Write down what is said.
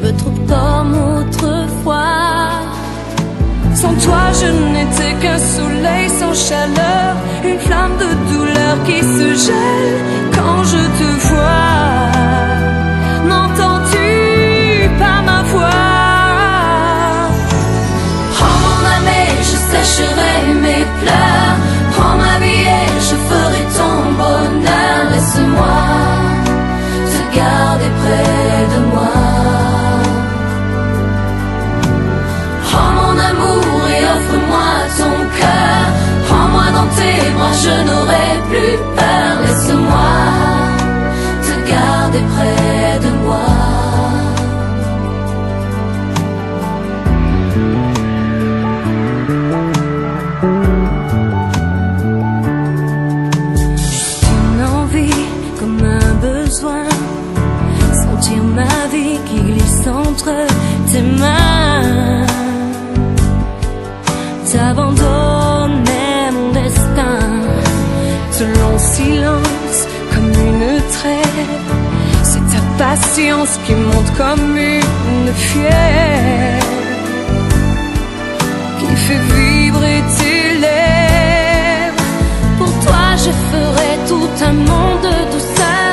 peu trop comme autrefois. Sans toi je n'étais qu'un soleil sans chaleur, une flamme de douleur qui se gèle quand je te vois. N'entends-tu pas ma voix? Prends mon âme et je sécherai mes pleurs, prends ma vie et je ferai ton bonheur. Laisse-moi te garder près de moi. Prends mon amour et offre-moi ton cœur, prends-moi dans tes bras, je n'aurai plus peur. Laisse-moi te garder près de moi. Sentir ma vie qui glisse entre tes mains, t'abandonner mon destin, ce long silence comme une trêve. C'est ta patience qui monte comme une fièvre, qui fait vibrer tes lèvres. Pour toi je ferai tout un monde de douceur,